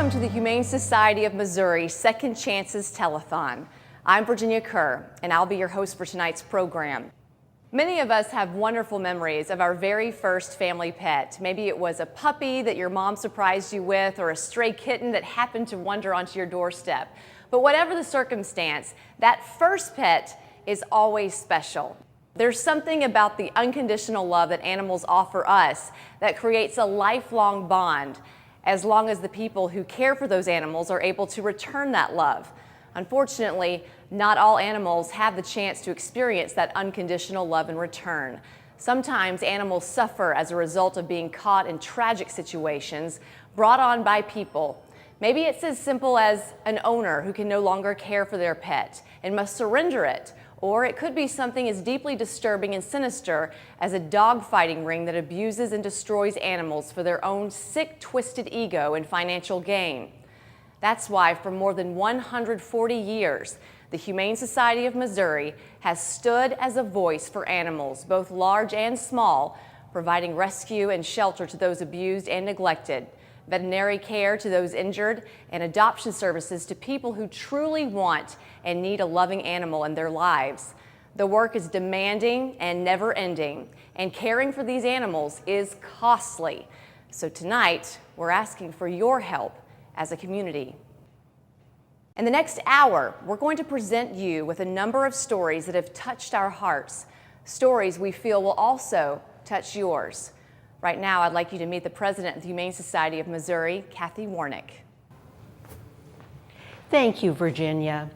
Welcome to the Humane Society of Missouri Second Chances Telethon. I'm Virginia Kerr, and I'll be your host for tonight's program. Many of us have wonderful memories of our very first family pet. Maybe it was a puppy that your mom surprised you with, or a stray kitten that happened to wander onto your doorstep. But whatever the circumstance, that first pet is always special. There's something about the unconditional love that animals offer us that creates a lifelong bond, as long as the people who care for those animals are able to return that love. Unfortunately, not all animals have the chance to experience that unconditional love in return. Sometimes animals suffer as a result of being caught in tragic situations brought on by people. Maybe it's as simple as an owner who can no longer care for their pet and must surrender it. Or it could be something as deeply disturbing and sinister as a dog-fighting ring that abuses and destroys animals for their own sick, twisted ego and financial gain. That's why for more than 140 years, the Humane Society of Missouri has stood as a voice for animals, both large and small, providing rescue and shelter to those abused and neglected, veterinary care to those injured, and adoption services to people who truly want and need a loving animal in their lives. The work is demanding and never-ending, and caring for these animals is costly. So tonight, we're asking for your help as a community. In the next hour, we're going to present you with a number of stories that have touched our hearts, stories we feel will also touch yours. Right now, I'd like you to meet the president of the Humane Society of Missouri, Kathy Warnick. Thank you, Virginia.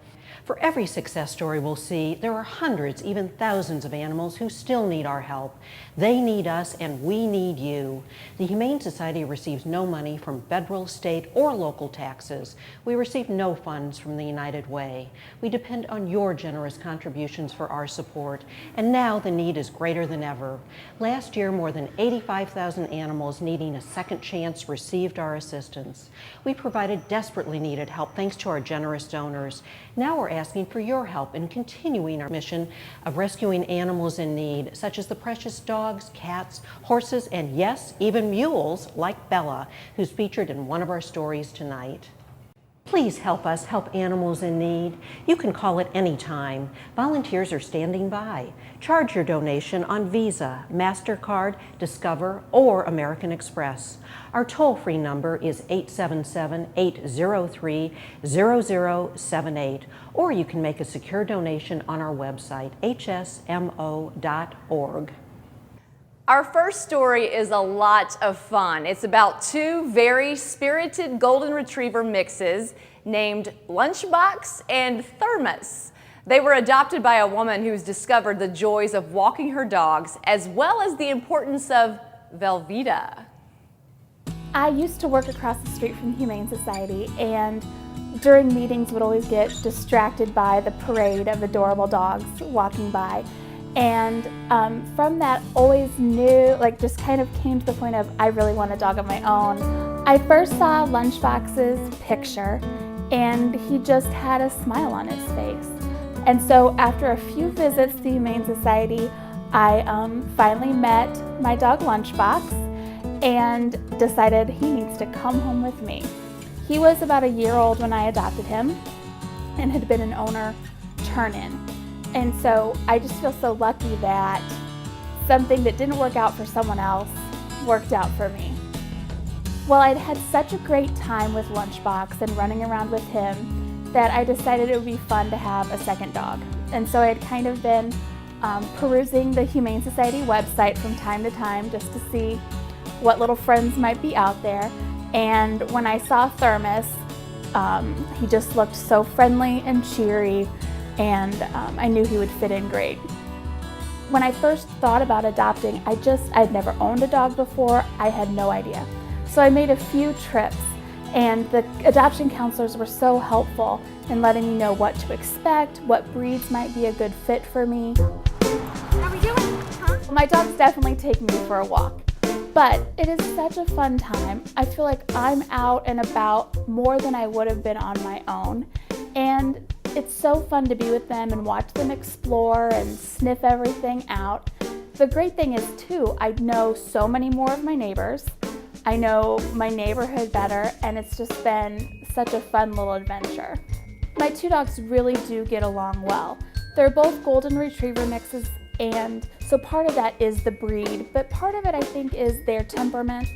For every success story we'll see, there are hundreds, even thousands of animals who still need our help. They need us and we need you. The Humane Society receives no money from federal, state, or local taxes. We receive no funds from the United Way. We depend on your generous contributions for our support, and now the need is greater than ever. Last year, more than 85,000 animals needing a second chance received our assistance. We provided desperately needed help thanks to our generous donors. Now we're asking for your help in continuing our mission of rescuing animals in need, such as the precious dogs, cats, horses, and yes, even mules like Bella, who's featured in one of our stories tonight. Please help us help animals in need. You can call at any time. Volunteers are standing by. Charge your donation on Visa, MasterCard, Discover, or American Express. Our toll-free number is 877-803-0078, or you can make a secure donation on our website, hsmo.org. Our first story is a lot of fun. It's about two very spirited golden retriever mixes named Lunchbox and Thermos. They were adopted by a woman who's discovered the joys of walking her dogs, as well as the importance of Velveeta. I used to work across the street from the Humane Society, and during meetings would always get distracted by the parade of adorable dogs walking by. And from that, always knew, just kind of came to the point of, I really want a dog of my own. I first saw Lunchbox's picture, and he just had a smile on his face. And so after a few visits to the Humane Society, I finally met my dog Lunchbox and decided he needs to come home with me. He was about a year old when I adopted him and had been an owner turn-in. And so I just feel so lucky that something that didn't work out for someone else worked out for me. Well, I'd had such a great time with Lunchbox and running around with him that I decided it would be fun to have a second dog. And so I had kind of been perusing the Humane Society website from time to time just to see what little friends might be out there. And when I saw Thermos, he just looked so friendly and cheery, and I knew he would fit in great. When I first thought about adopting, I'd never owned a dog before. I had no idea. So I made a few trips, and the adoption counselors were so helpful in letting me know what to expect, what breeds might be a good fit for me. How we doing? Huh? My dogs definitely take me for a walk, but it is such a fun time. I feel like I'm out and about more than I would have been on my own, and it's so fun to be with them and watch them explore and sniff everything out. The great thing is, too, I know so many more of my neighbors. I know my neighborhood better, and it's just been such a fun little adventure. My two dogs really do get along well. They're both golden retriever mixes, and so part of that is the breed, but part of it I think is their temperament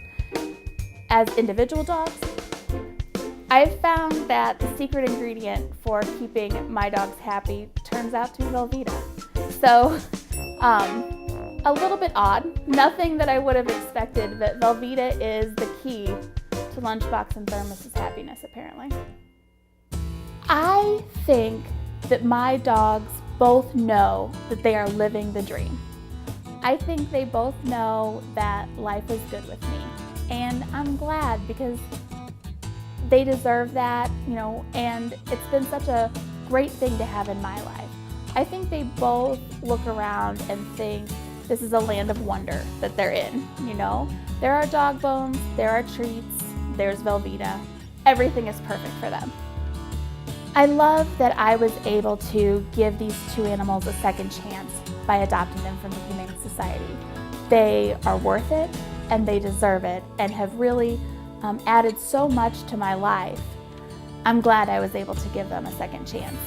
as individual dogs. I've found that the secret ingredient for keeping my dogs happy turns out to be Velveeta. So, a little bit odd, nothing that I would have expected, but Velveeta is the key to Lunchbox and Thermos's happiness, apparently. I think that my dogs both know that they are living the dream. I think they both know that life is good with me, and I'm glad because they deserve that, and it's been such a great thing to have in my life. I think they both look around and think this is a land of wonder that they're in, There are dog bones, there are treats, there's Velveeta. Everything is perfect for them. I love that I was able to give these two animals a second chance by adopting them from the Humane Society. They are worth it, and they deserve it, and have really added so much to my life. I'm glad I was able to give them a second chance.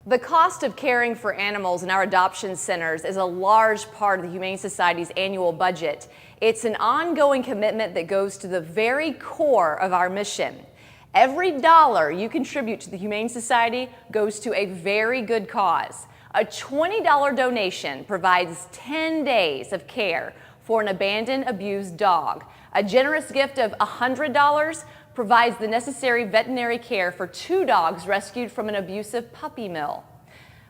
The cost of caring for animals in our adoption centers is a large part of the Humane Society's annual budget. It's an ongoing commitment that goes to the very core of our mission. Every dollar you contribute to the Humane Society goes to a very good cause. A $20 donation provides 10 days of care for an abandoned, abused dog. A generous gift of $100 provides the necessary veterinary care for 2 dogs rescued from an abusive puppy mill.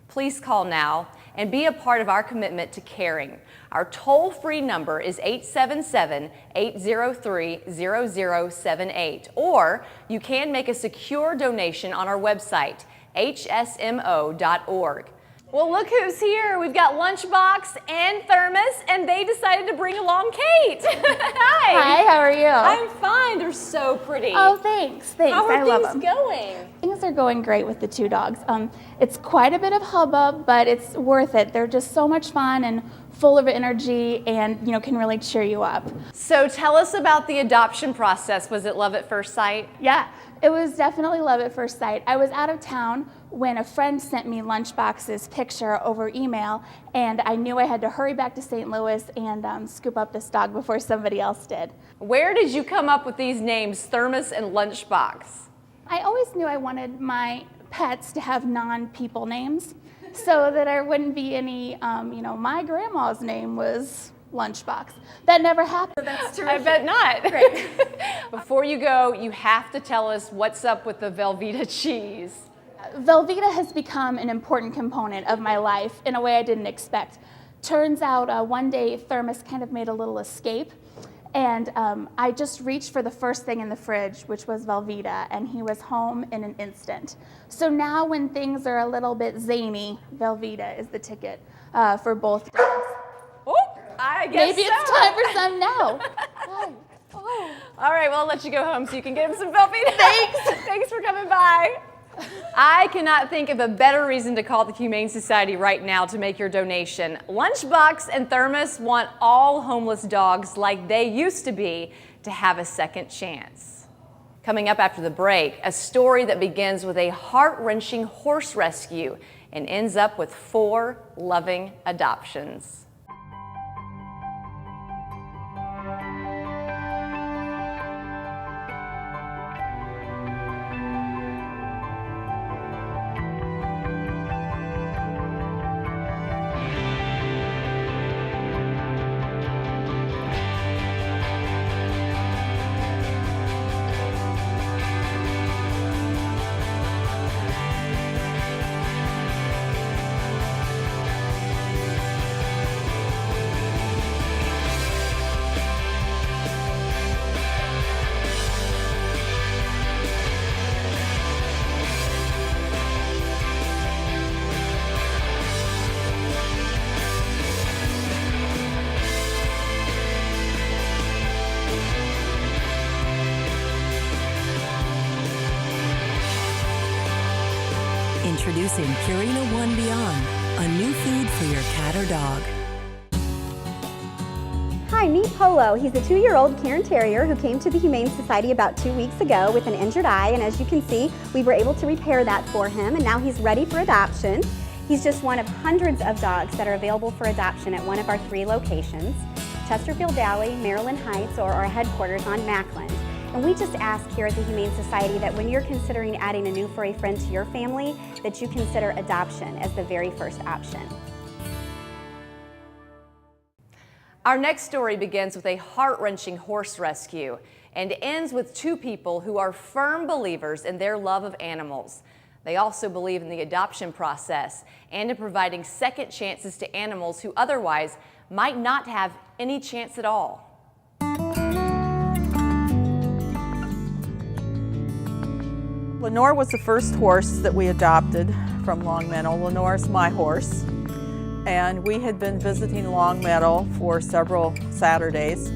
Please call now and be a part of our commitment to caring. Our toll-free number is 877-803-0078, or you can make a secure donation on our website, hsmo.org. Well, look who's here. We've got Lunchbox and Thermos, and they decided to bring along Kate. Hi. Hi, how are you? I'm fine. They're so pretty. Oh, thanks. How are I love things them. going? Things are going great with the 2 dogs. It's quite a bit of hubbub, but it's worth it. They're just so much fun and full of energy, and can really cheer you up. So tell us about the adoption process. Was it love at first sight? Yeah, it was definitely love at first sight. I was out of town when a friend sent me Lunchbox's picture over email, and I knew I had to hurry back to St. Louis and scoop up this dog before somebody else did. Where did you come up with these names, Thermos and Lunchbox? I always knew I wanted my pets to have non-people names so that there wouldn't be any, my grandma's name was Lunchbox. That never happened. That's terrific. I bet not. Great. Before you go, you have to tell us what's up with the Velveeta cheese. Velveeta has become an important component of my life in a way I didn't expect. Turns out one day Thermos kind of made a little escape, and I just reached for the first thing in the fridge, which was Velveeta, and he was home in an instant. So now when things are a little bit zany, Velveeta is the ticket for both dogs. Oh, I guess Maybe so. it's time for some now. Oh. All right, well, I'll let you go home so you can get him some Velveeta. Thanks. Thanks for coming by. I cannot think of a better reason to call the Humane Society right now to make your donation. Lunchbox and Thermos want all homeless dogs like they used to be to have a second chance. Coming up after the break, a story that begins with a heart-wrenching horse rescue and ends up with 4 loving adoptions. Introducing Purina One Beyond, a new food for your cat or dog. Hi, Hi, meet Polo. He's a 2-year-old Cairn Terrier who came to the Humane Society about 2 weeks ago with an injured eye, and as you can see, we were able to repair that for him, and now he's ready for adoption. He's just one of hundreds of dogs that are available for adoption at one of our 3 locations, Chesterfield Valley, Maryland Heights, or our headquarters on Mackland. And we just ask here at the Humane Society that when you're considering adding a new furry friend to your family, that you consider adoption as the very first option. Our next story begins with a heart-wrenching horse rescue and ends with 2 people who are firm believers in their love of animals. They also believe in the adoption process and in providing second chances to animals who otherwise might not have any chance at all. Lenore was the first horse that we adopted from Longmeadow. Lenore's my horse, and we had been visiting Longmeadow for several Saturdays.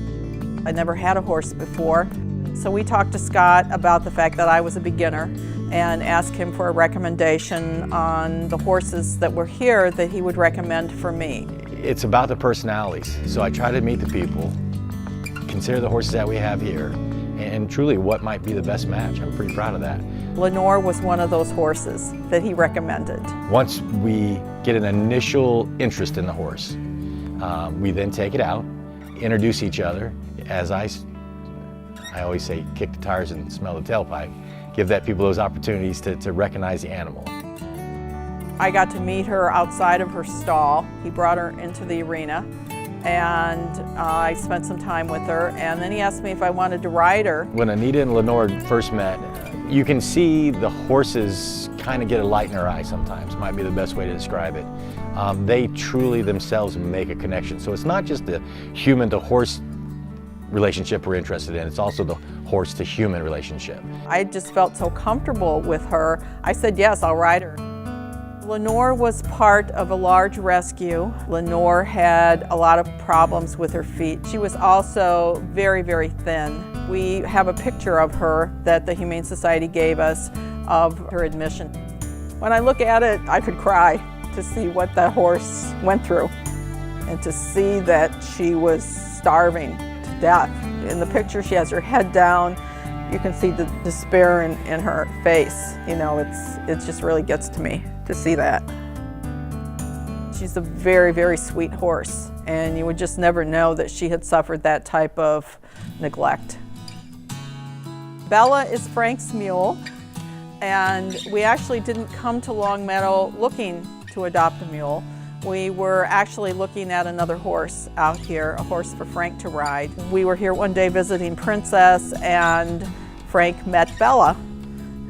I never had a horse before, so we talked to Scott about the fact that I was a beginner and asked him for a recommendation on the horses that were here that he would recommend for me. It's about the personalities, so I try to meet the people, consider the horses that we have here, and truly what might be the best match. I'm pretty proud of that. Lenore was one of those horses that he recommended. Once we get an initial interest in the horse, we then take it out, introduce each other. As I always say, kick the tires and smell the tailpipe. Give that people those opportunities to recognize the animal. I got to meet her outside of her stall. He brought her into the arena, and I spent some time with her, and then he asked me if I wanted to ride her. When Anita and Lenore first met, you can see the horses kind of get a light in their eye sometimes, might be the best way to describe it. They truly themselves make a connection. So it's not just the human to horse relationship we're interested in, it's also the horse to human relationship. I just felt so comfortable with her. I said, yes, I'll ride her. Lenore was part of a large rescue. Lenore had a lot of problems with her feet. She was also very, very thin. We have a picture of her that the Humane Society gave us of her admission. When I look at it, I could cry to see what that horse went through and to see that she was starving to death. In the picture, she has her head down. You can see the despair in her face. You know, it just really gets to me to see that. She's a very, very sweet horse, and you would just never know that she had suffered that type of neglect. Bella is Frank's mule, and we actually didn't come to Longmeadow looking to adopt a mule. We were actually looking at another horse out here, a horse for Frank to ride. We were here one day visiting Princess, and Frank met Bella,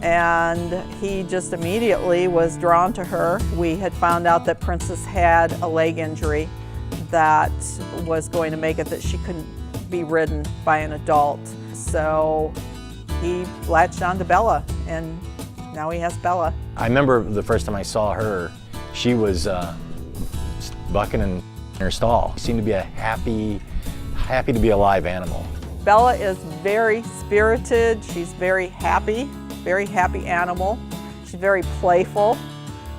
and he just immediately was drawn to her. We had found out that Princess had a leg injury that was going to make it that she couldn't be ridden by an adult. So he latched on to Bella, and now he has Bella. I remember the first time I saw her, she was bucking in her stall. She seemed to be a happy to be a live animal. Bella is very spirited. She's very happy animal. She's very playful.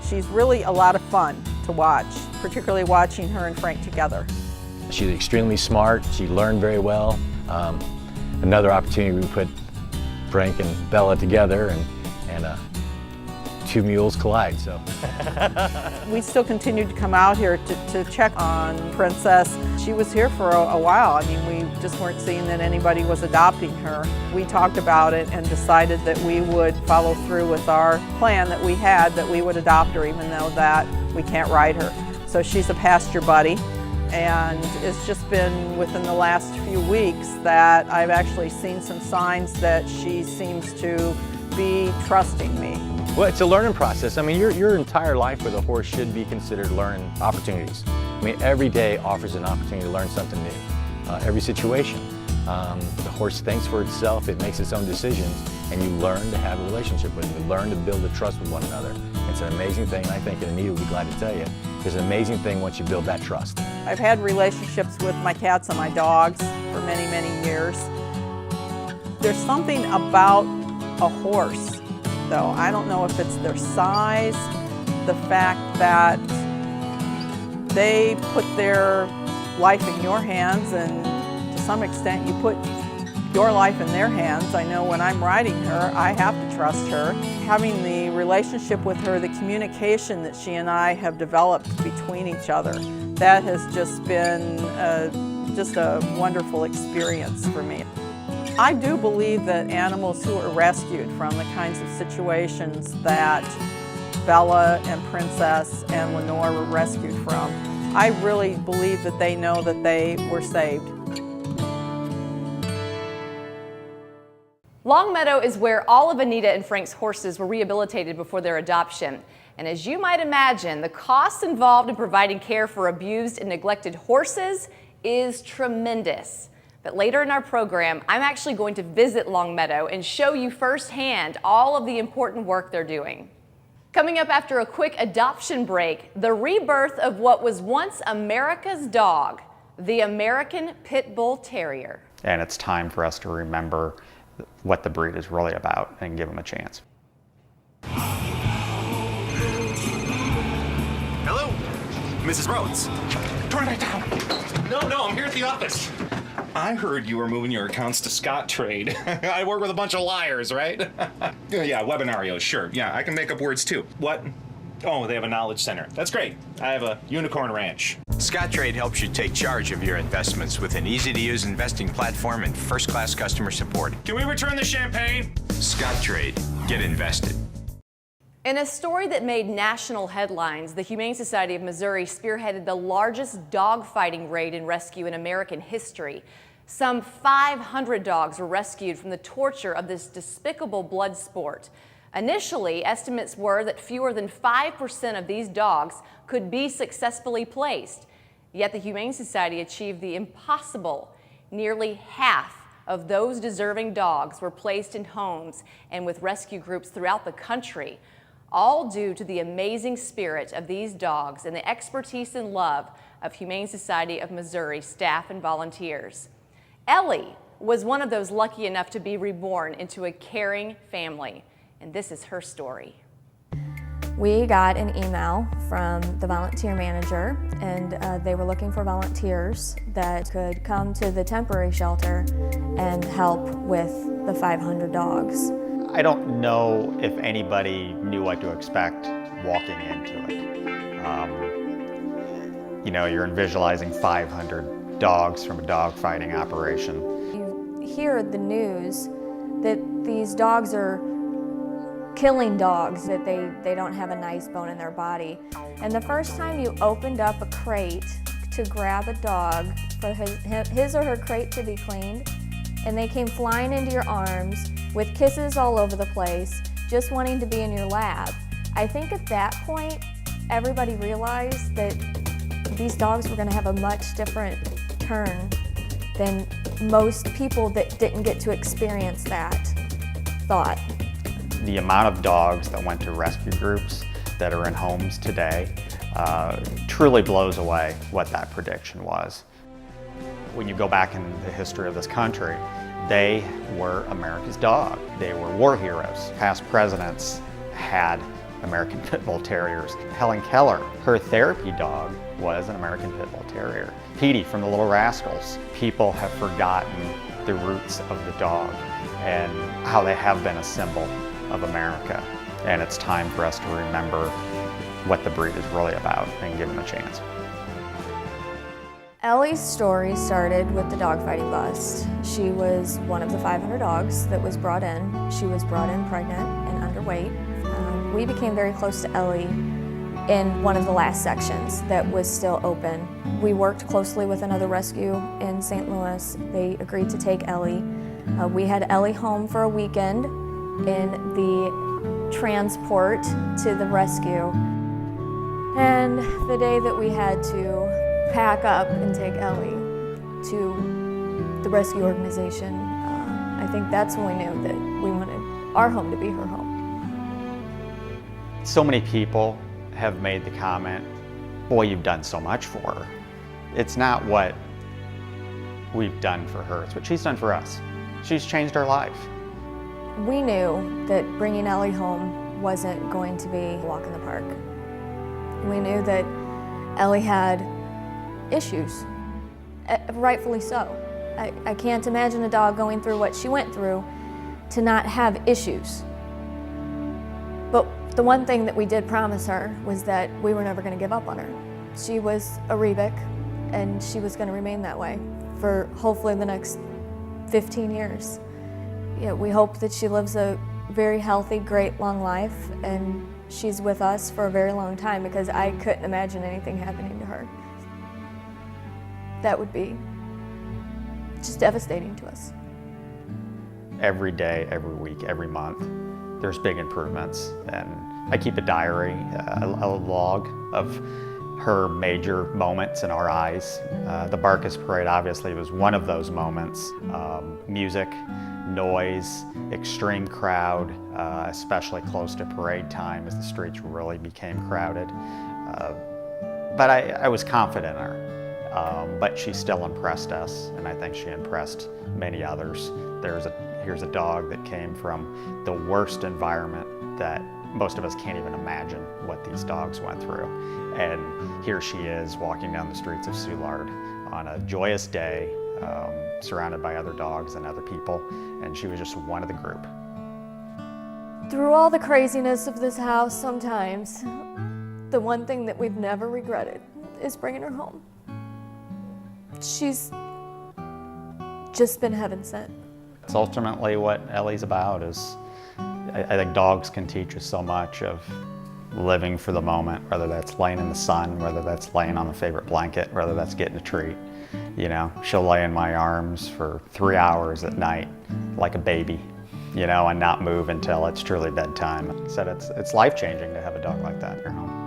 She's really a lot of fun to watch, particularly watching her and Frank together. She's extremely smart. She learned very well. Another opportunity, we put Frank and Bella together, and 2 mules collide. So we still continued to come out here to check on Princess. She was here for a while. I mean, we just weren't seeing that anybody was adopting her. We talked about it and decided that we would follow through with our plan that we had, that we would adopt her even though that we can't ride her. So she's a pasture buddy, and it's just been within the last few weeks that I've actually seen some signs that she seems to be trusting me. Well, it's a learning process. I mean, your entire life with a horse should be considered learning opportunities. I mean, every day offers an opportunity to learn something new. Every situation. The horse thinks for itself, it makes its own decisions, and you learn to have a relationship with it. You learn to build a trust with one another. It's an amazing thing, and I think Anita will be glad to tell you, it's an amazing thing once you build that trust. I've had relationships with my cats and my dogs for many, many years. There's something about a horse, though. I don't know if it's their size, the fact that they put their life in your hands and some extent you put your life in their hands. I know when I'm riding her, I have to trust her. Having the relationship with her, the communication that she and I have developed between each other, that has just been just a wonderful experience for me. I do believe that animals who are rescued from the kinds of situations that Bella and Princess and Lenore were rescued from, I really believe that they know that they were saved. Longmeadow is where all of Anita and Frank's horses were rehabilitated before their adoption. And as you might imagine, the costs involved in providing care for abused and neglected horses is tremendous. But later in our program, I'm actually going to visit Longmeadow and show you firsthand all of the important work they're doing. Coming up after a quick adoption break, the rebirth of what was once America's dog, the American Pit Bull Terrier. And it's time for us to remember what the breed is really about and give them a chance. Hello, Mrs. Rhodes. Turn that down. No, I'm here at the office. I heard you were moving your accounts to Scottrade. I work with a bunch of liars, right? Yeah, webinarios, sure. Yeah, I can make up words too. What? Oh, they have a knowledge center. That's great. I have a unicorn ranch. Scottrade helps you take charge of your investments with an easy-to-use investing platform and first-class customer support. Can we return the champagne? Scottrade. Get invested. In a story that made national headlines, the Humane Society of Missouri spearheaded the largest dogfighting raid and rescue in American history. Some 500 dogs were rescued from the torture of this despicable blood sport. Initially, estimates were that fewer than 5% of these dogs could be successfully placed. Yet the Humane Society achieved the impossible. Nearly half of those deserving dogs were placed in homes and with rescue groups throughout the country, all due to the amazing spirit of these dogs and the expertise and love of Humane Society of Missouri staff and volunteers. Ellie was one of those lucky enough to be reborn into a caring family, and this is her story. We got an email from the volunteer manager, and they were looking for volunteers that could come to the temporary shelter and help with the 500 dogs. I don't know if anybody knew what to expect walking into it. You know, you're visualizing 500 dogs from a dogfighting operation. You hear the news that these dogs are killing dogs, that they don't have a nice bone in their body. And the first time you opened up a crate to grab a dog for his or her crate to be cleaned, and they came flying into your arms with kisses all over the place, just wanting to be in your lap. I think at that point, everybody realized that these dogs were gonna have a much different turn than most people that didn't get to experience that thought. The amount of dogs that went to rescue groups that are in homes today truly blows away what that prediction was. When you go back in the history of this country, they were America's dog. They were war heroes. Past presidents had American Pit Bull Terriers. Helen Keller, her therapy dog was an American Pit Bull Terrier. Petey from the Little Rascals. People have forgotten the roots of the dog and how they have been a symbol of America. And it's time for us to remember what the breed is really about and give them a chance. Ellie's story started with the dogfighting bust. She was one of the 500 dogs that was brought in. She was brought in pregnant and underweight. We became very close to Ellie in one of the last sections that was still open. We worked closely with another rescue in St. Louis. They agreed to take Ellie. We had Ellie home for a weekend in the transport to the rescue. And the day that we had to pack up and take Ellie to the rescue organization, I think that's when we knew that we wanted our home to be her home. So many people have made the comment, boy, you've done so much for her. It's not what we've done for her, it's what she's done for us. She's changed our life. We knew that bringing Ellie home wasn't going to be a walk in the park. We knew that Ellie had issues, rightfully so. I can't imagine a dog going through what she went through to not have issues. But the one thing that we did promise her was that we were never going to give up on her. She was a Rebic, and she was going to remain that way for hopefully the next 15 years. Yeah, we hope that she lives a very healthy, great, long life, and she's with us for a very long time, because I couldn't imagine anything happening to her. That would be just devastating to us. Every day, every week, every month, there's big improvements, and I keep a diary, a log of her major moments in our eyes. The Barkus Parade obviously was one of those moments. Music, noise, extreme crowd, especially close to parade time as the streets really became crowded. But I was confident in her, but she still impressed us, and I think she impressed many others. Here's a dog that came from the worst environment that most of us can't even imagine what these dogs went through. And here she is walking down the streets of Soulard on a joyous day, surrounded by other dogs and other people, and she was just one of the group. Through all the craziness of this house, sometimes, the one thing that we've never regretted is bringing her home. She's just been heaven sent. It's ultimately what Ellie's about. I think dogs can teach us so much of living for the moment, whether that's laying in the sun, whether that's laying on a favorite blanket, whether that's getting a treat. You know, she'll lay in my arms for 3 hours at night like a baby, you know, and not move until it's truly bedtime. So it's life-changing to have a dog like that in your home.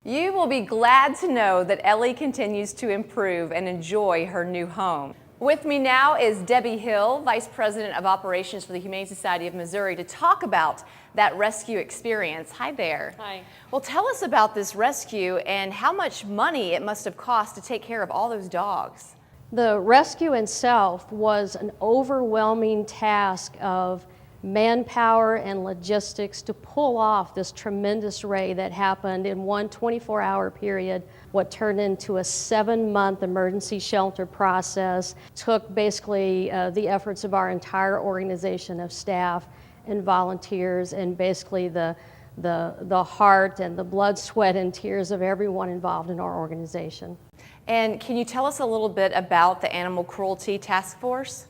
You will be glad to know that Ellie continues to improve and enjoy her new home. With me now is Debbie Hill, Vice President of Operations for the Humane Society of Missouri, to talk about that rescue experience. Hi there. Hi. Well, tell us about this rescue and how much money it must have cost to take care of all those dogs. The rescue itself was an overwhelming task of manpower and logistics to pull off this tremendous raid that happened in one 24-hour period. What turned into a 7-month emergency shelter process took basically the efforts of our entire organization of staff and volunteers, and basically the heart and the blood, sweat, and tears of everyone involved in our organization. And can you tell us a little bit about the Animal Cruelty Task Force?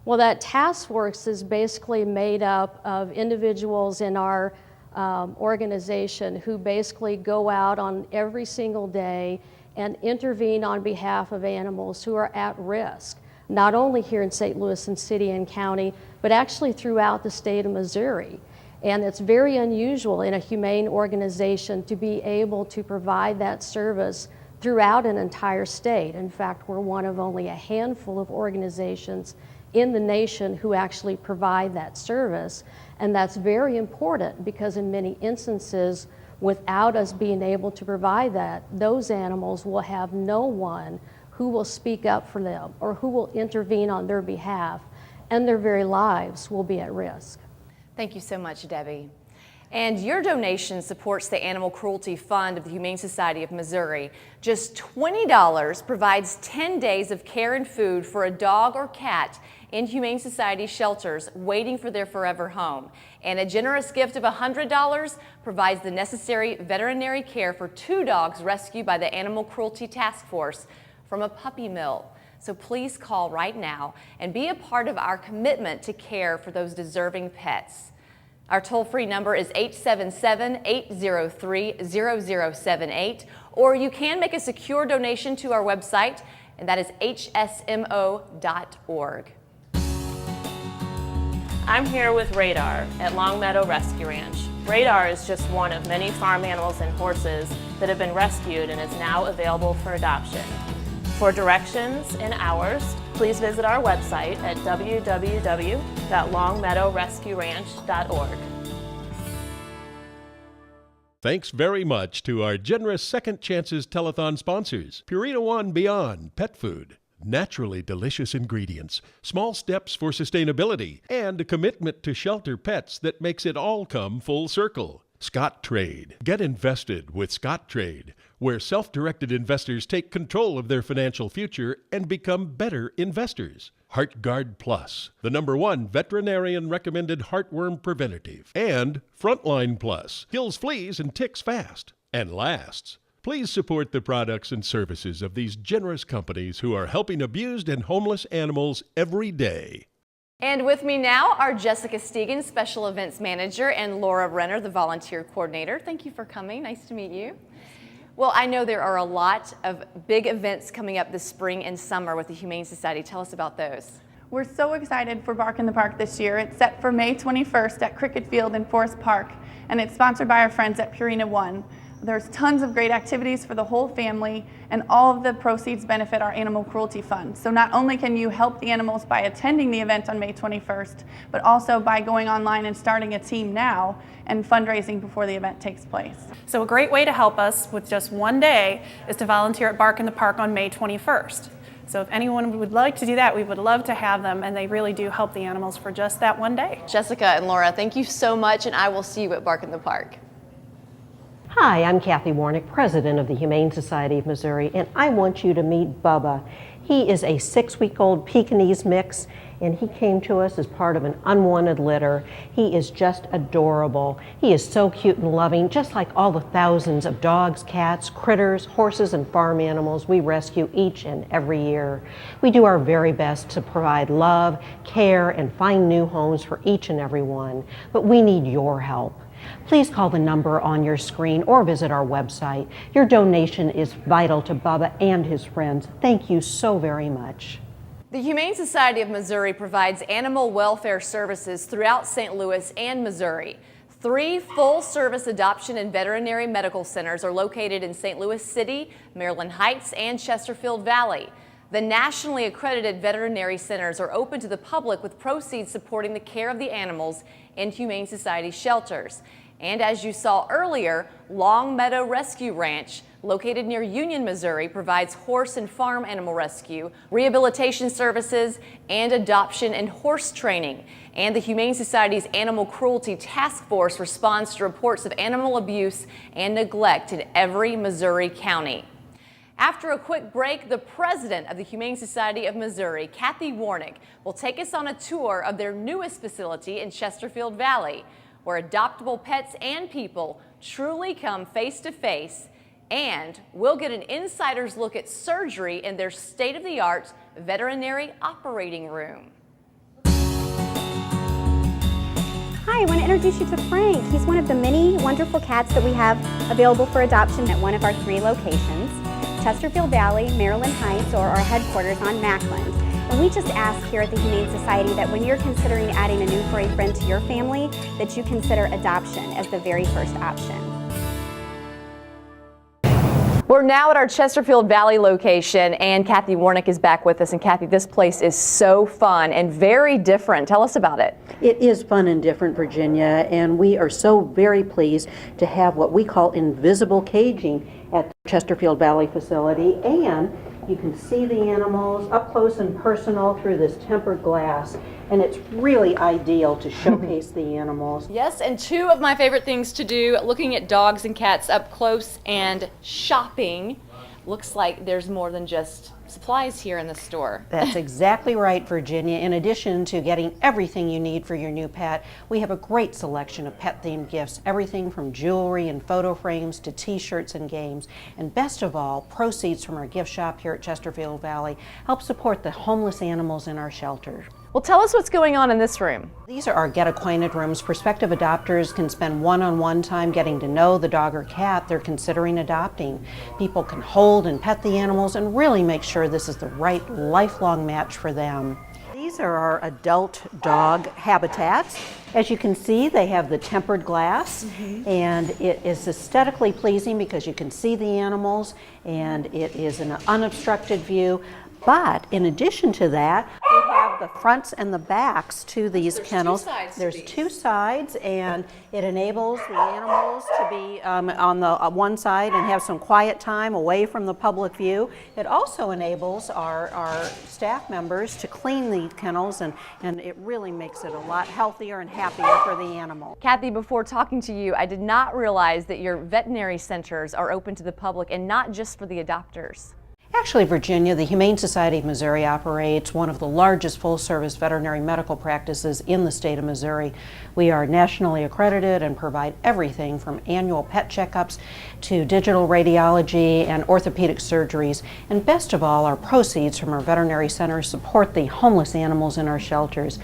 Well, that task force is basically made up of individuals in our organization who basically go out on every single day and intervene on behalf of animals who are at risk, not only here in St. Louis and City and County, but actually throughout the state of Missouri. And it's very unusual in a humane organization to be able to provide that service throughout an entire state. In fact, we're one of only a handful of organizations in the nation who actually provide that service. And that's very important because in many instances, without us being able to provide that, those animals will have no one who will speak up for them or who will intervene on their behalf, and their very lives will be at risk. Thank you so much, Debbie. And your donation supports the Animal Cruelty Fund of the Humane Society of Missouri. Just $20 provides 10 days of care and food for a dog or cat in Humane Society shelters waiting for their forever home. And a generous gift of $100 provides the necessary veterinary care for 2 dogs rescued by the Animal Cruelty Task Force from a puppy mill. So please call right now and be a part of our commitment to care for those deserving pets. Our toll-free number is 877-803-0078, or you can make a secure donation to our website, and that is hsmo.org. I'm here with Radar at Long Meadow Rescue Ranch. Radar is just one of many farm animals and horses that have been rescued and is now available for adoption. For directions and hours, please visit our website at www.longmeadowrescueranch.org. Thanks very much to our generous Second Chances Telethon sponsors, Purina One Beyond Pet Food, naturally delicious ingredients, small steps for sustainability, and a commitment to shelter pets that makes it all come full circle. Scott Trade. Get invested with Scott Trade. where self-directed investors take control of their financial future and become better investors. HeartGuard Plus, the #1 veterinarian-recommended heartworm preventative. And Frontline Plus, kills fleas and ticks fast and lasts. Please support the products and services of these generous companies who are helping abused and homeless animals every day. And with me now are Jessica Stegan, Special Events Manager, and Laura Renner, the Volunteer Coordinator. Thank you for coming. Nice to meet you. Well, I know there are a lot of big events coming up this spring and summer with the Humane Society. Tell us about those. We're so excited for Bark in the Park this year. It's set for May 21st at Cricket Field in Forest Park, and it's sponsored by our friends at Purina One. There's tons of great activities for the whole family, and all of the proceeds benefit our Animal Cruelty Fund. So not only can you help the animals by attending the event on May 21st, but also by going online and starting a team now and fundraising before the event takes place. So a great way to help us with just one day is to volunteer at Bark in the Park on May 21st. So if anyone would like to do that, we would love to have them, and they really do help the animals for just that one day. Jessica and Laura, thank you so much, and I will see you at Bark in the Park. Hi, I'm Kathy Warnick, President of the Humane Society of Missouri, and I want you to meet Bubba. He is a 6-week-old Pekingese mix, and he came to us as part of an unwanted litter. He is just adorable. He is so cute and loving, just like all the thousands of dogs, cats, critters, horses, and farm animals we rescue each and every year. We do our very best to provide love, care, and find new homes for each and every one, but we need your help. Please call the number on your screen or visit our website. Your donation is vital to Bubba and his friends. Thank you so very much. The Humane Society of Missouri provides animal welfare services throughout St. Louis and Missouri. 3 full-service adoption and veterinary medical centers are located in St. Louis City, Maryland Heights, and Chesterfield Valley. The nationally accredited veterinary centers are open to the public with proceeds supporting the care of the animals in Humane Society shelters. And as you saw earlier, Long Meadow Rescue Ranch, located near Union, Missouri, provides horse and farm animal rescue, rehabilitation services, and adoption and horse training. And the Humane Society's Animal Cruelty Task Force responds to reports of animal abuse and neglect in every Missouri county. After a quick break, the president of the Humane Society of Missouri, Kathy Warnick, will take us on a tour of their newest facility in Chesterfield Valley, where adoptable pets and people truly come face to face, and we'll get an insider's look at surgery in their state-of-the-art veterinary operating room. Hi, I want to introduce you to Frank. He's one of the many wonderful cats that we have available for adoption at one of our 3 locations, Chesterfield Valley, Maryland Heights, or our headquarters on Mackland. And we just ask here at the Humane Society that when you're considering adding a new furry friend to your family, that you consider adoption as the very first option. We're now at our Chesterfield Valley location, and Kathy Warnick is back with us. And Kathy, this place is so fun and very different. Tell us about it. It is fun and different, Virginia, and we are so very pleased to have what we call invisible caging at the Chesterfield Valley facility, and you can see the animals up close and personal through this tempered glass, and it's really ideal to showcase the animals. Yes, and 2 of my favorite things to do, looking at dogs and cats up close and shopping. Looks like there's more than just supplies here in the store. That's exactly right, Virginia. In addition to getting everything you need for your new pet, we have a great selection of pet-themed gifts, everything from jewelry and photo frames to t-shirts and games. And best of all, proceeds from our gift shop here at Chesterfield Valley help support the homeless animals in our shelter. Well, tell us what's going on in this room. These are our Get Acquainted rooms. Prospective adopters can spend one-on-one time getting to know the dog or cat they're considering adopting. People can hold and pet the animals and really make sure this is the right lifelong match for them. These are our adult dog habitats. As you can see, they have the tempered glass, and it is aesthetically pleasing because you can see the animals, and it is an unobstructed view. But in addition to that, we have the fronts and the backs to these kennels. There's two sides, and it enables the animals to be on the one side and have some quiet time away from the public view. It also enables our staff members to clean the kennels, and it really makes it a lot healthier and happier for the animal. Kathy, before talking to you, I did not realize that your veterinary centers are open to the public and not just for the adopters. Actually, Virginia, the Humane Society of Missouri operates one of the largest full-service veterinary medical practices in the state of Missouri. We are nationally accredited and provide everything from annual pet checkups to digital radiology and orthopedic surgeries. And best of all, our proceeds from our veterinary centers support the homeless animals in our shelters.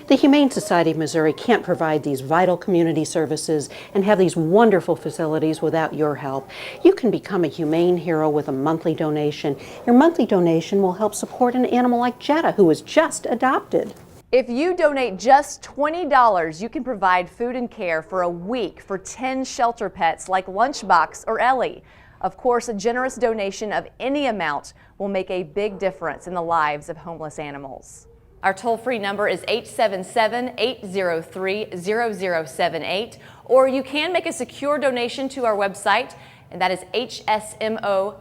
The Humane Society of Missouri can't provide these vital community services and have these wonderful facilities without your help. You can become a humane hero with a monthly donation. Your monthly donation will help support an animal like Jetta, who was just adopted. If you donate just $20, you can provide food and care for a week for 10 shelter pets like Lunchbox or Ellie. Of course, a generous donation of any amount will make a big difference in the lives of homeless animals. Our toll-free number is 877-803-0078, or you can make a secure donation to our website, and that is hsmo.org.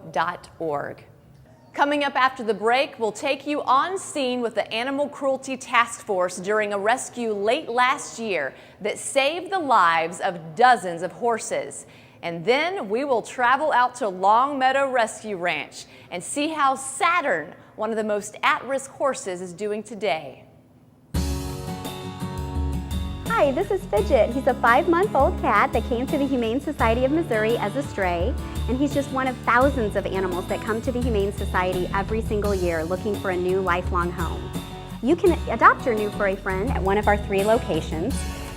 Coming up after the break, we'll take you on scene with the Animal Cruelty Task Force during a rescue late last year that saved the lives of dozens of horses. And then we will travel out to Longmeadow Rescue Ranch and see how Saturn, one of the most at-risk horses, is doing today. Hi, this is Fidget. He's a 5-month-old cat that came to the Humane Society of Missouri as a stray, and he's just one of thousands of animals that come to the Humane Society every single year looking for a new lifelong home. You can adopt your new furry friend at one of our 3 locations,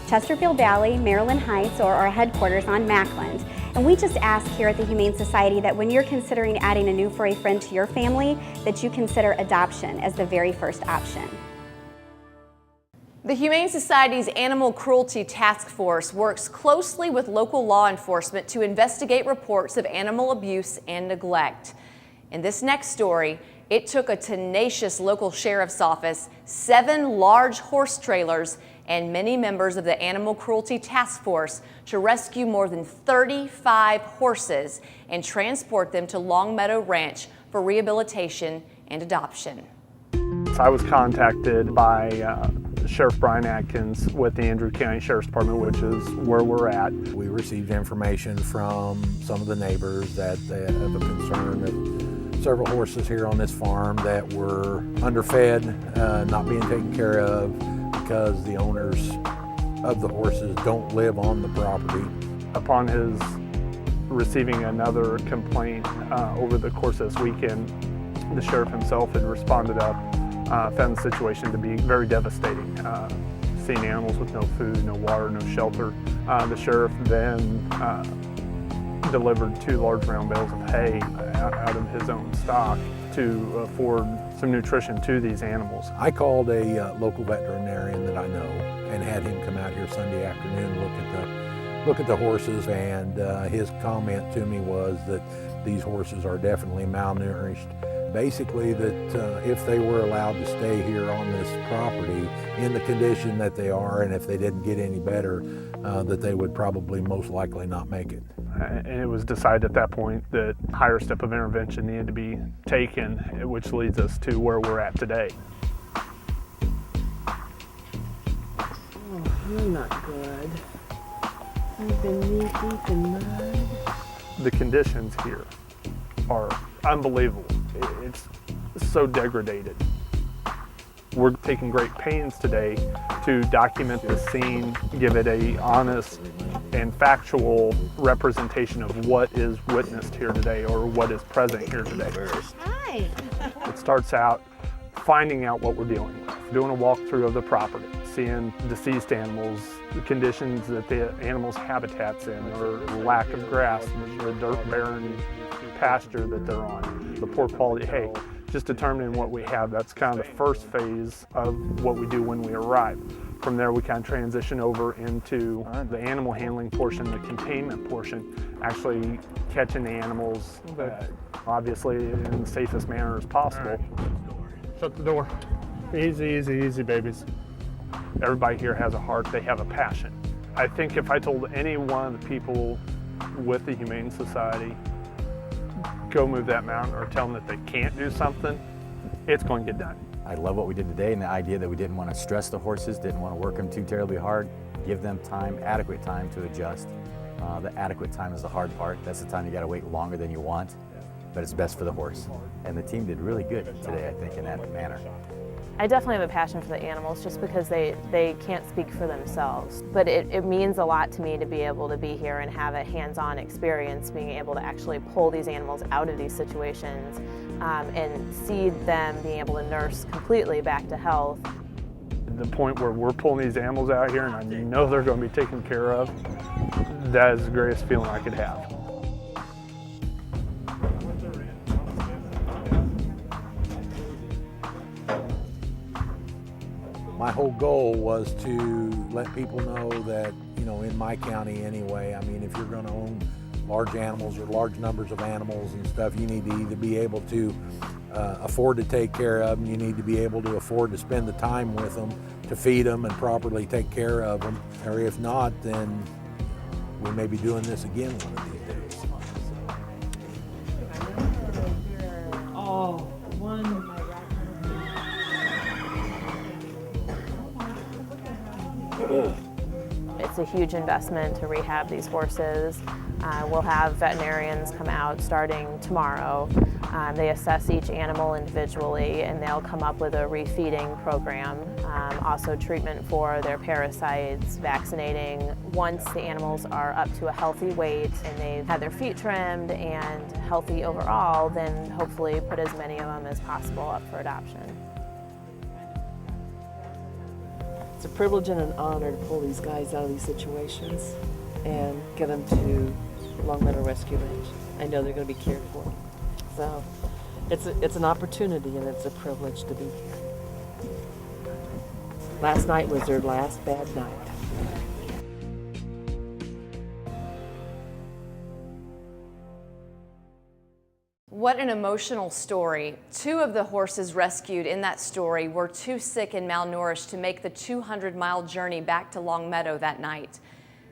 Chesterfield Valley, Maryland Heights, or our headquarters on Mackland. And we just ask here at the Humane Society that when you're considering adding a new furry friend to your family, that you consider adoption as the very first option. The Humane Society's Animal Cruelty Task Force works closely with local law enforcement to investigate reports of animal abuse and neglect. In this next story, it took a tenacious local sheriff's office, 7 large horse trailers, and many members of the Animal Cruelty Task Force to rescue more than 35 horses and transport them to Longmeadow Ranch for rehabilitation and adoption. I was contacted by Sheriff Brian Atkins with the Andrew County Sheriff's Department, which is where we're at. We received information from some of the neighbors that they have a concern of several horses here on this farm that were underfed, not being taken care of, because the owners of the horses don't live on the property. Upon his receiving another complaint over the course of this weekend, the sheriff himself had responded up, found the situation to be very devastating. Seeing animals with no food, no water, no shelter. The sheriff then delivered 2 large round bales of hay out of his own stock to afford some nutrition to these animals. I called a local veterinarian that I know and had him come out here Sunday afternoon and look at the horses, and his comment to me was that these horses are definitely malnourished. Basically that if they were allowed to stay here on this property in the condition that they are, and if they didn't get any better, that they would probably most likely not make it. And it was decided at that point that a higher step of intervention needed to be taken, which leads us to where we're at today. Oh, you're not good. I've been knee deep in mud. The conditions here are unbelievable. It's so degraded. We're taking great pains today to document the scene, give it a honest and factual representation of what is witnessed here today or what is present here today. Hi. It starts out finding out what we're dealing with, doing a walkthrough of the property, seeing deceased animals, the conditions that the animals' habitat's in, or lack of grass, the dirt barren pasture that they're on, the poor quality hay. Just determining what we have. That's kind of the first phase of what we do when we arrive. From there, we kind of transition over into the animal handling portion, the containment portion, actually catching the animals, obviously in the safest manner as possible. Right. Shut the door. Easy, easy, easy, babies. Everybody here has a heart, they have a passion. I think if I told any one of the people with the Humane Society, go move that mountain, or tell them that they can't do something, it's going to get done. I love what we did today, and the idea that we didn't want to stress the horses, didn't want to work them too terribly hard, give them time, adequate time to adjust. The adequate time is the hard part. That's the time you got to wait longer than you want, but it's best for the horse. And the team did really good today, I think, in that manner. I definitely have a passion for the animals just because they can't speak for themselves. But it means a lot to me to be able to be here and have a hands-on experience, being able to actually pull these animals out of these situations and see them being able to nurse completely back to health. The point where we're pulling these animals out here and I know they're going to be taken care of, that is the greatest feeling I could have. My whole goal was to let people know that, you know, in my county anyway, I mean, if you're going to own large animals or large numbers of animals and stuff, you need to either be able to afford to take care of them, you need to be able to afford to spend the time with them, to feed them and properly take care of them, or if not, then we may be doing this again one of these days. Oh, one. It's a huge investment to rehab these horses. We'll have veterinarians come out starting tomorrow. They assess each animal individually and they'll come up with a refeeding program, also treatment for their parasites, vaccinating. Once the animals are up to a healthy weight and they've had their feet trimmed and healthy overall, then hopefully put as many of them as possible up for adoption. It's a privilege and an honor to pull these guys out of these situations and get them to Long Meadow Rescue Ranch. I know they're going to be cared for. So it's an opportunity and it's a privilege to be here. Last night was their last bad night. What an emotional story. 2 of the horses rescued in that story were too sick and malnourished to make the 200-mile journey back to Long Meadow that night.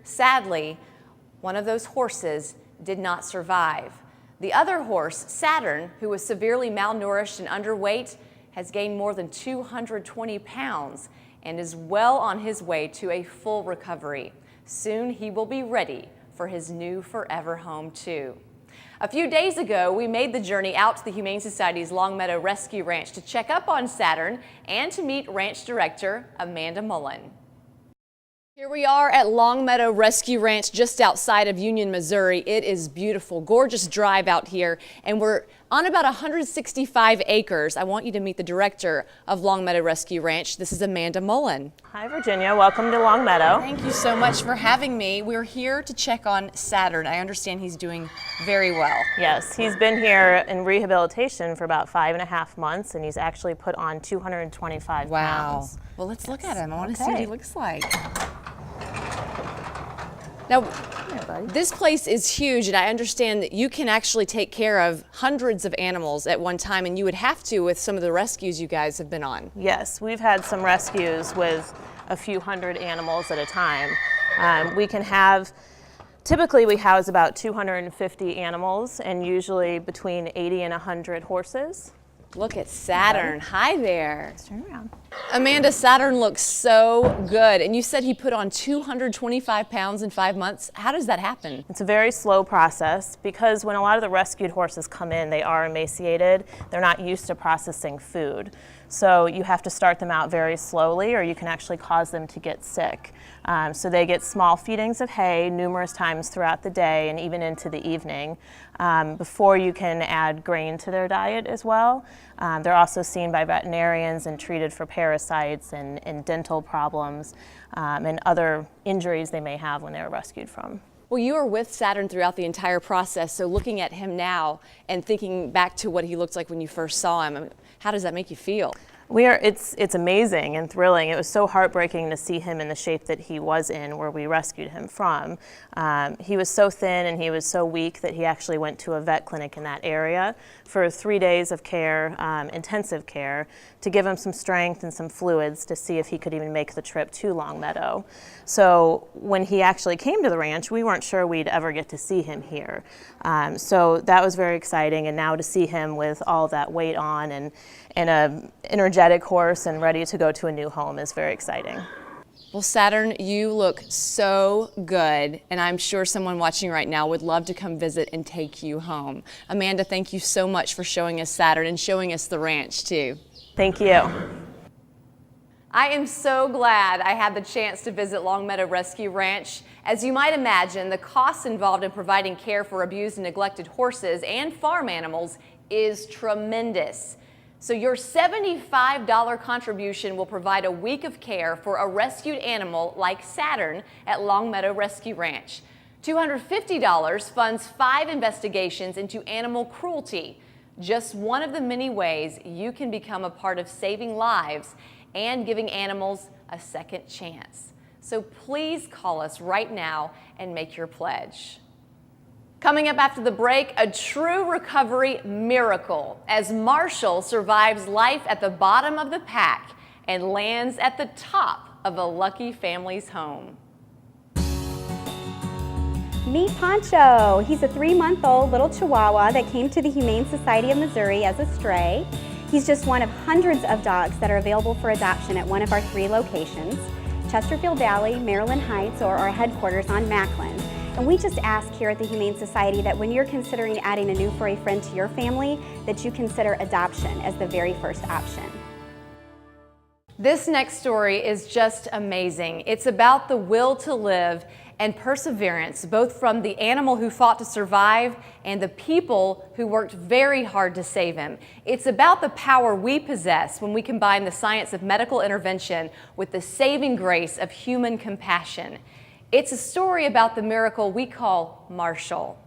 Sadly, one of those horses did not survive. The other horse, Saturn, who was severely malnourished and underweight, has gained more than 220 pounds and is well on his way to a full recovery. Soon he will be ready for his new forever home too. A few days ago, we made the journey out to the Humane Society's Long Meadow Rescue Ranch to check up on Saturn and to meet Ranch Director Amanda Mullen. Here we are at Long Meadow Rescue Ranch just outside of Union, Missouri. It is beautiful, gorgeous drive out here, and we're on about 165 acres. I want you to meet the director of Long Meadow Rescue Ranch. This is Amanda Mullen. Hi, Virginia. Welcome to Long Meadow. Thank you so much for having me. We're here to check on Saturn. I understand he's doing very well. Yes, he's been here in rehabilitation for about 5.5 months, and he's actually put on 225 pounds. Well, let's look at him. I want to see what he looks like. Now, this place is huge, and I understand that you can actually take care of hundreds of animals at one time, and you would have to with some of the rescues you guys have been on. Yes, we've had some rescues with a few hundred animals at a time. We can have, typically we house about 250 animals, and usually between 80 and 100 horses. Look at Saturn. Hi there. Let's turn around. Amanda, Saturn looks so good. And you said he put on 225 pounds in 5 months. How does that happen? It's a very slow process because when a lot of the rescued horses come in, they are emaciated. They're not used to processing food. So you have to start them out very slowly or you can actually cause them to get sick. So they get small feedings of hay numerous times throughout the day and even into the evening before you can add grain to their diet as well. They're also seen by veterinarians and treated for parasites and dental problems and other injuries they may have when they were rescued from. Well, you were with Saturn throughout the entire process, so looking at him now and thinking back to what he looked like when you first saw him, how does that make you feel? It's amazing and thrilling. It was so heartbreaking to see him in the shape that he was in where we rescued him from. He was so thin and he was so weak that he actually went to a vet clinic in that area for 3 days of care, intensive care, to give him some strength and some fluids to see if he could even make the trip to Longmeadow. So when he actually came to the ranch, we weren't sure we'd ever get to see him here. So that was very exciting, and now to see him with all that weight on and an energetic horse and ready to go to a new home is very exciting. Well, Saturn, you look so good, and I'm sure someone watching right now would love to come visit and take you home. Amanda, thank you so much for showing us Saturn and showing us the ranch, too. Thank you. I am so glad I had the chance to visit Longmeadow Rescue Ranch. As you might imagine, the costs involved in providing care for abused and neglected horses and farm animals is tremendous. So your $75 contribution will provide a week of care for a rescued animal like Saturn at Longmeadow Rescue Ranch. $250 funds 5 investigations into animal cruelty, just one of the many ways you can become a part of saving lives and giving animals a second chance. So please call us right now and make your pledge. Coming up after the break, a true recovery miracle as Marshall survives life at the bottom of the pack and lands at the top of a lucky family's home. Meet Poncho. He's a 3-month-old little Chihuahua that came to the Humane Society of Missouri as a stray. He's just one of hundreds of dogs that are available for adoption at one of our 3 locations, Chesterfield Valley, Maryland Heights, or our headquarters on Macklin. And we just ask here at the Humane Society that when you're considering adding a new furry friend to your family, that you consider adoption as the very first option. This next story is just amazing. It's about the will to live and perseverance, both from the animal who fought to survive and the people who worked very hard to save him. It's about the power we possess when we combine the science of medical intervention with the saving grace of human compassion. It's a story about the miracle we call Marshall.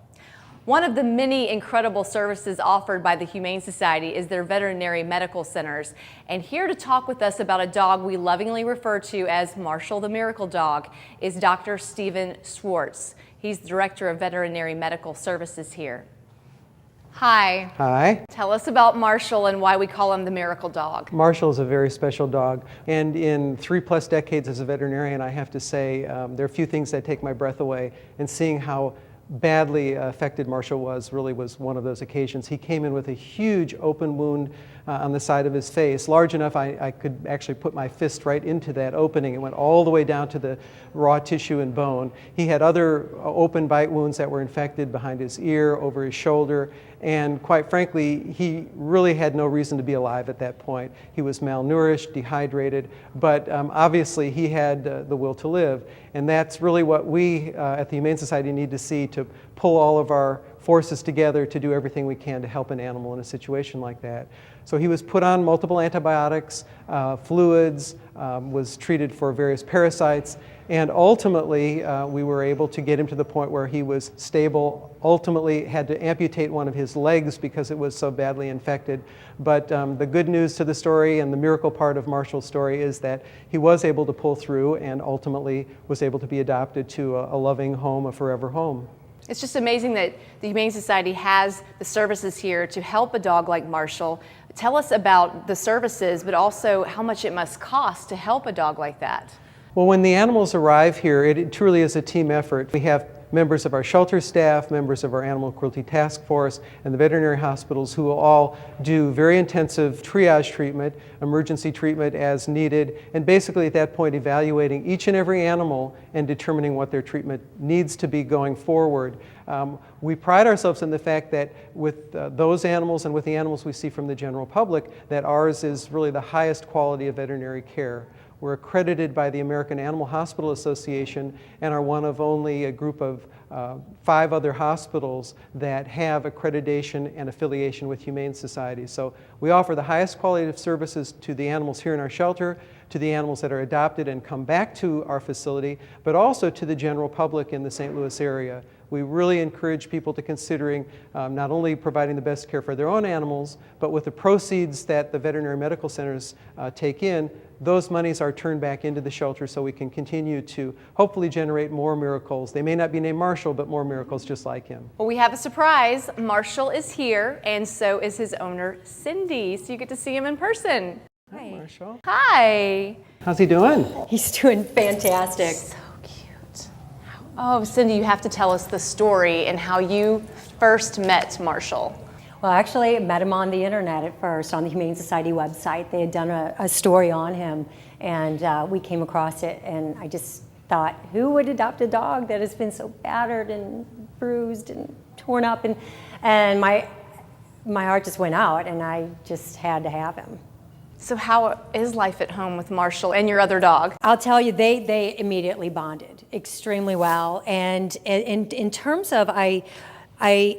One of the many incredible services offered by the Humane Society is their veterinary medical centers. And here to talk with us about a dog we lovingly refer to as Marshall the Miracle Dog is Dr. Stephen Schwartz. He's the Director of Veterinary Medical Services here. Hi. Hi. Tell us about Marshall and why we call him the Miracle Dog. Marshall is a very special dog, and in 3+ decades as a veterinarian, I have to say there are a few things that take my breath away, and seeing how badly affected Marshall was really was one of those occasions. He came in with a huge open wound on the side of his face, large enough I could actually put my fist right into that opening. It went all the way down to the raw tissue and bone. He had other open bite wounds that were infected behind his ear, over his shoulder, and quite frankly, he really had no reason to be alive at that point. He was malnourished, dehydrated, but obviously he had the will to live. And that's really what we at the Humane Society need to see to pull all of our forces together to do everything we can to help an animal in a situation like that. So he was put on multiple antibiotics, fluids, was treated for various parasites, and ultimately we were able to get him to the point where he was stable. Ultimately had to amputate one of his legs because it was so badly infected. But the good news to the story and the miracle part of Marshall's story is that he was able to pull through and ultimately was able to be adopted to a loving home, a forever home. It's just amazing that the Humane Society has the services here to help a dog like Marshall. Tell us about the services, but also how much it must cost to help a dog like that. Well, when the animals arrive here, it truly is a team effort. We have members of our shelter staff, members of our animal cruelty task force, and the veterinary hospitals who will all do very intensive triage treatment, emergency treatment as needed, and basically at that point evaluating each and every animal and determining what their treatment needs to be going forward. We pride ourselves in the fact that with those animals and with the animals we see from the general public, that ours is really the highest quality of veterinary care. We're accredited by the American Animal Hospital Association and are one of only a group of 5 other hospitals that have accreditation and affiliation with Humane Society. So we offer the highest quality of services to the animals here in our shelter, to the animals that are adopted and come back to our facility, but also to the general public in the St. Louis area. We really encourage people to considering not only providing the best care for their own animals, but with the proceeds that the veterinary medical centers take in, those monies are turned back into the shelter so we can continue to hopefully generate more miracles. They may not be named Marshall, but more miracles just like him. Well, we have a surprise. Marshall is here, and so is his owner, Cindy. So you get to see him in person. Hi, Marshall. Hi. How's he doing? He's doing fantastic. So cute. Oh, Cindy, you have to tell us the story and how you first met Marshall. Well, actually, I met him on the internet at first, on the Humane Society website. They had done a story on him, and we came across it, and I just thought, who would adopt a dog that has been so battered and bruised and torn up? And my heart just went out, and I just had to have him. So how is life at home with Marshall and your other dog? I'll tell you, they immediately bonded extremely well. And in terms of, I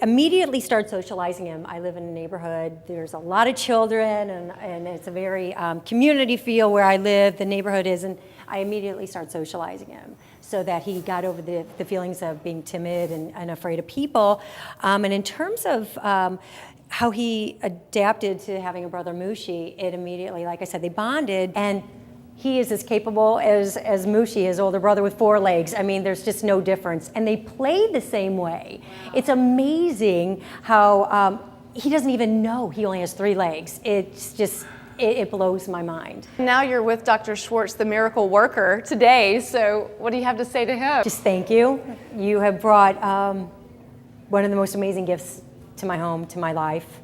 immediately start socializing him. I live in a neighborhood, there's a lot of children, and it's a very community feel where I live, the neighborhood is, and I immediately start socializing him so that he got over the feelings of being timid and afraid of people. And in terms of how he adapted to having a brother Mushi, it immediately, like I said, they bonded, and he is as capable as Mushi, his older brother with 4 legs. I mean, there's just no difference. And they play the same way. Wow. It's amazing how he doesn't even know he only has 3 legs. It's just, it blows my mind. Now you're with Dr. Schwartz, the miracle worker, today. So what do you have to say to him? Just thank you. You have brought one of the most amazing gifts to my home, to my life.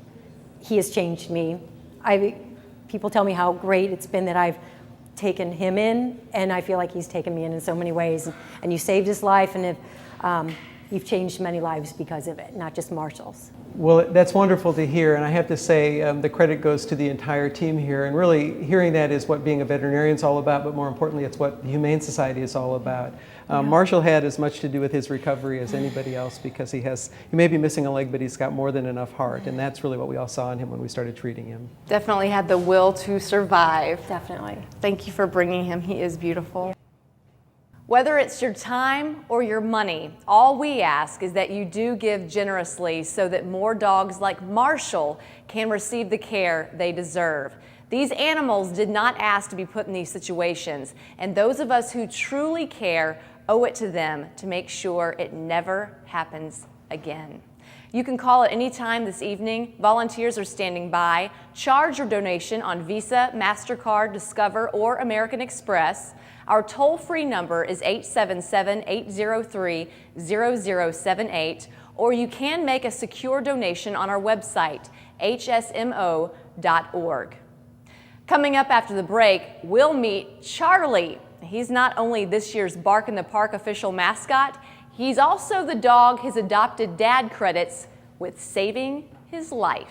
He has changed me. People tell me how great it's been that I've taken him in, and I feel like he's taken me in so many ways. And you saved his life, and you've changed many lives because of it, not just Marshall's. Well, that's wonderful to hear, and I have to say the credit goes to the entire team here, and really hearing that is what being a veterinarian is all about, but more importantly, it's what the Humane Society is all about. Marshall had as much to do with his recovery as anybody else, because he may be missing a leg, but he's got more than enough heart, and that's really what we all saw in him when we started treating him. Definitely had the will to survive. Definitely. Thank you for bringing him. He is beautiful. Whether it's your time or your money, all we ask is that you do give generously so that more dogs like Marshall can receive the care they deserve. These animals did not ask to be put in these situations, and those of us who truly care owe it to them to make sure it never happens again. You can call at any time this evening. Volunteers are standing by. Charge your donation on Visa, MasterCard, Discover, or American Express. Our toll-free number is 877-803-0078, or you can make a secure donation on our website, hsmo.org. Coming up after the break, we'll meet Charlie. He's not only this year's Bark in the Park official mascot, he's also the dog his adopted dad credits with saving his life.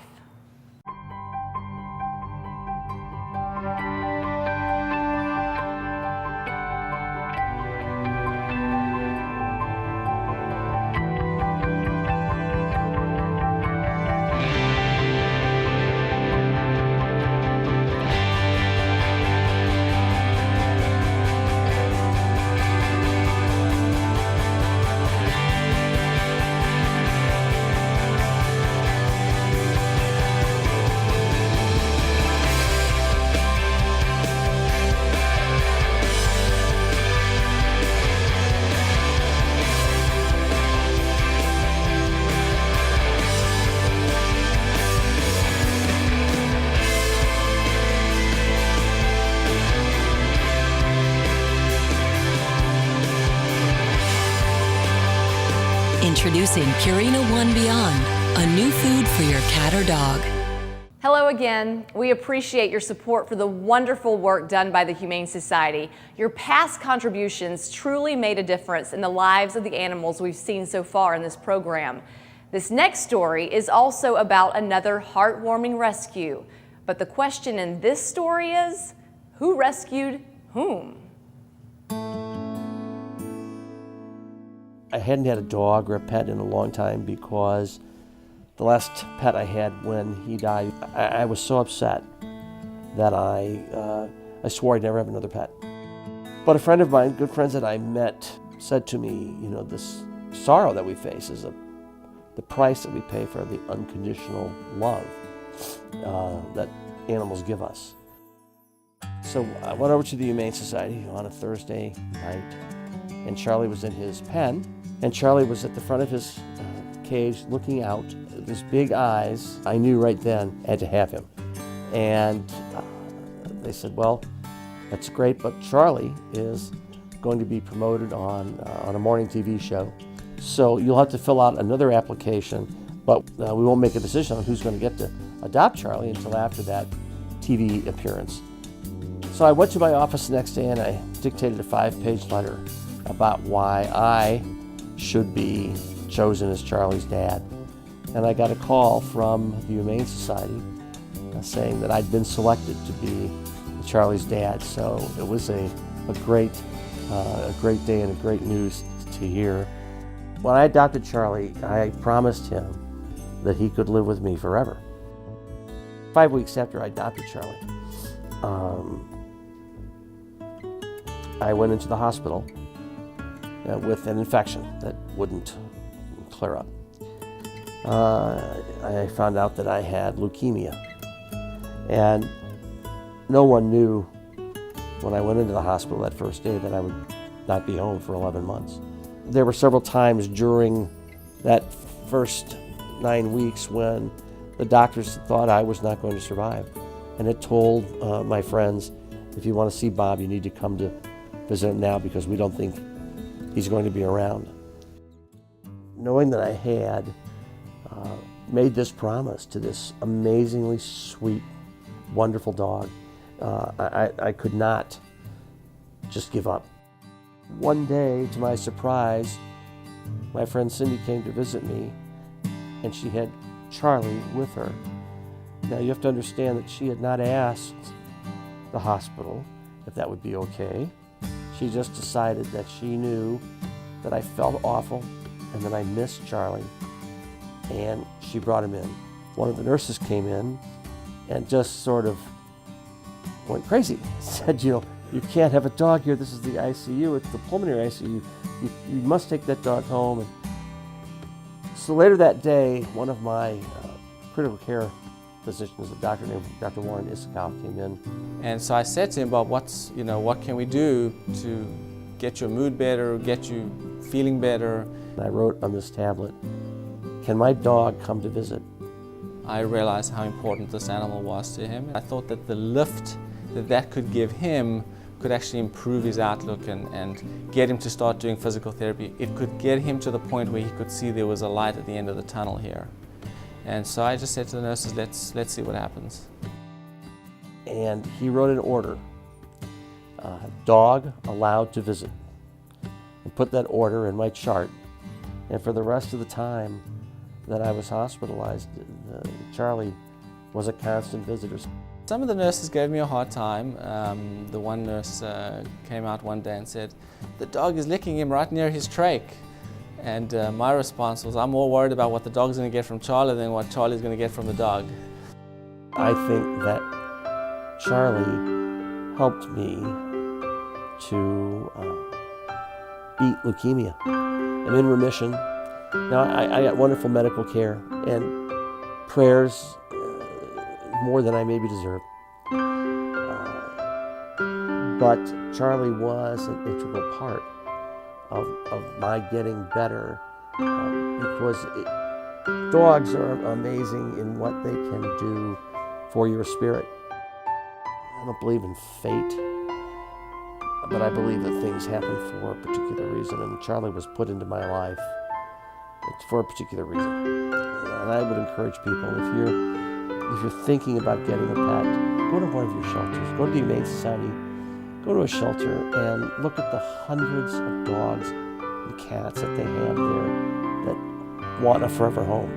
Introducing Purina One Beyond, a new food for your cat or dog. Hello again. We appreciate your support for the wonderful work done by the Humane Society. Your past contributions truly made a difference in the lives of the animals we've seen so far in this program. This next story is also about another heartwarming rescue. But the question in this story is, who rescued whom? I hadn't had a dog or a pet in a long time because the last pet I had when he died, I was so upset that I I swore I'd never have another pet. But a friend of mine, good friends that I met, said to me, you know, this sorrow that we face is the price that we pay for the unconditional love that animals give us. So I went over to the Humane Society on a Thursday night, and Charlie was in his pen, and Charlie was at the front of his cage looking out with his big eyes. I knew right then I had to have him. And they said, well, that's great, but Charlie is going to be promoted on a morning TV show. So you'll have to fill out another application, but we won't make a decision on who's going to get to adopt Charlie until after that TV appearance. So I went to my office the next day and I dictated a 5-page letter about why I should be chosen as Charlie's dad. And I got a call from the Humane Society saying that I'd been selected to be Charlie's dad. So it was a great day and a great news to hear. When I adopted Charlie, I promised him that he could live with me forever. 5 weeks after I adopted Charlie, I went into the hospital with an infection that wouldn't clear up. I found out that I had leukemia, and no one knew when I went into the hospital that first day that I would not be home for 11 months. There were several times during that first 9 weeks when the doctors thought I was not going to survive, and it told my friends, if you want to see Bob, you need to come to visit him now because we don't think he's going to be around. Knowing that I had made this promise to this amazingly sweet, wonderful dog, I could not just give up. One day, to my surprise, my friend Cindy came to visit me, and she had Charlie with her. Now you have to understand that she had not asked the hospital if that would be okay. She just decided that she knew that I felt awful and that I missed Charlie, and she brought him in. One of the nurses came in and just sort of went crazy. Said, you know, you can't have a dog here. This is the ICU. It's the pulmonary ICU. You must take that dog home. And so later that day, one of my critical care physicians, a doctor named Dr. Warren Issakow, came in. And so I said to him, Bob, what can we do to get your mood better, get you feeling better? I wrote on this tablet, can my dog come to visit? I realized how important this animal was to him. I thought that the lift that could give him could actually improve his outlook and get him to start doing physical therapy. It could get him to the point where he could see there was a light at the end of the tunnel here. And so I just said to the nurses, let's see what happens. And he wrote an order, dog allowed to visit, and put that order in my chart. And for the rest of the time that I was hospitalized, Charlie was a constant visitor. Some of the nurses gave me a hard time. The one nurse came out one day and said, the dog is licking him right near his trach. And my response was, I'm more worried about what the dog's going to get from Charlie than what Charlie's going to get from the dog. I think that Charlie helped me to beat leukemia. I'm in remission. Now I got wonderful medical care and prayers more than I maybe deserve. But Charlie was an integral part of my getting better because dogs are amazing in what they can do for your spirit. I don't believe in fate, but I believe that things happen for a particular reason, and Charlie was put into my life for a particular reason. And I would encourage people, if you're thinking about getting a pet, go to one of your shelters, go to the Humane Society, go to a shelter and look at the hundreds of dogs and cats that they have there that want a forever home.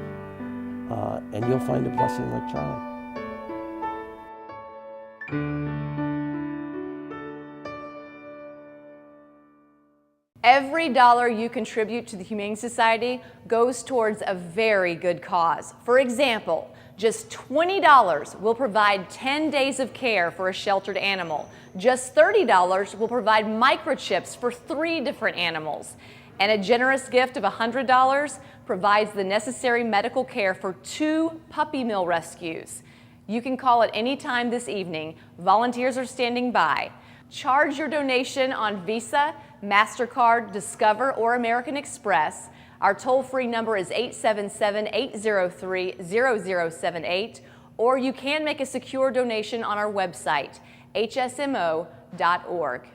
And you'll find a blessing like Charlie. Every dollar you contribute to the Humane Society goes towards a very good cause. For example, just $20 will provide 10 days of care for a sheltered animal. Just $30 will provide microchips for 3 different animals. And a generous gift of $100 provides the necessary medical care for 2 puppy mill rescues. You can call at any time this evening. Volunteers are standing by. Charge your donation on Visa, MasterCard, Discover, or American Express. Our toll-free number is 877-803-0078, or you can make a secure donation on our website, hsmo.org.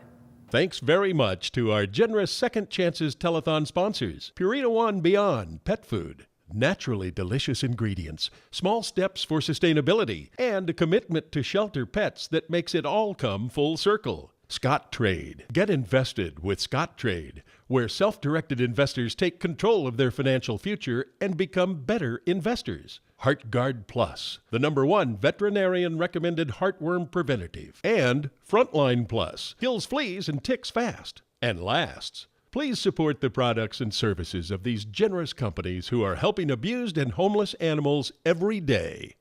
Thanks very much to our generous Second Chances Telethon sponsors, Purina One Beyond Pet Food, naturally delicious ingredients, small steps for sustainability, and a commitment to shelter pets that makes it all come full circle. Scottrade. Get invested with Scottrade, where self-directed investors take control of their financial future and become better investors. HeartGuard Plus, the #1 veterinarian-recommended heartworm preventative. And Frontline Plus, kills fleas and ticks fast and lasts. Please support the products and services of these generous companies who are helping abused and homeless animals every day.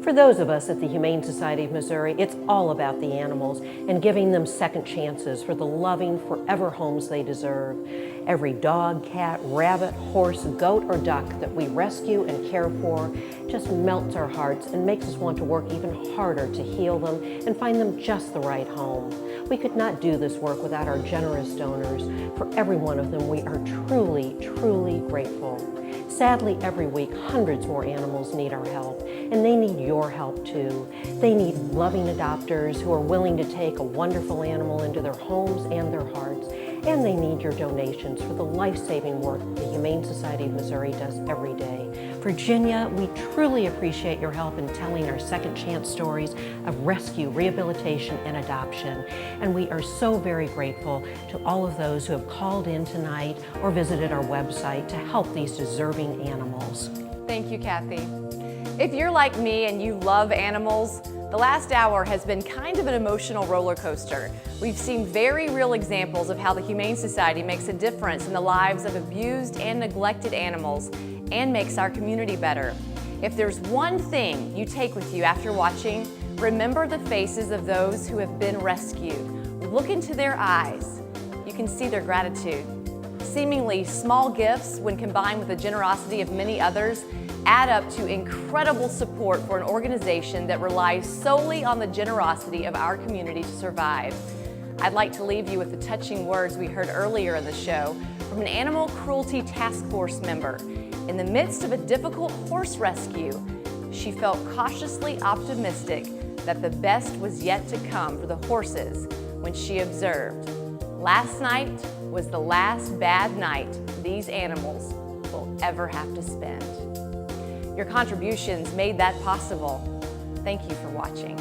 For those of us at the Humane Society of Missouri, it's all about the animals and giving them second chances for the loving, forever homes they deserve. Every dog, cat, rabbit, horse, goat, or duck that we rescue and care for just melts our hearts and makes us want to work even harder to heal them and find them just the right home. We could not do this work without our generous donors. For every one of them, we are truly, truly grateful. Sadly, every week, hundreds more animals need our help, and they need your help too. They need loving adopters who are willing to take a wonderful animal into their homes and their hearts, and they need your donations for the life-saving work the Humane Society of Missouri does every day. Virginia, we truly appreciate your help in telling our second chance stories of rescue, rehabilitation, and adoption. And we are so very grateful to all of those who have called in tonight or visited our website to help these deserving animals. Thank you, Kathy. If you're like me and you love animals, the last hour has been kind of an emotional roller coaster. We've seen very real examples of how the Humane Society makes a difference in the lives of abused and neglected animals and makes our community better. If there's one thing you take with you after watching, remember the faces of those who have been rescued. Look into their eyes. You can see their gratitude. Seemingly small gifts, when combined with the generosity of many others, add up to incredible support for an organization that relies solely on the generosity of our community to survive. I'd like to leave you with the touching words we heard earlier in the show from an animal cruelty task force member. In the midst of a difficult horse rescue, she felt cautiously optimistic that the best was yet to come for the horses when she observed, last night was the last bad night these animals will ever have to spend. Your contributions made that possible. Thank you for watching.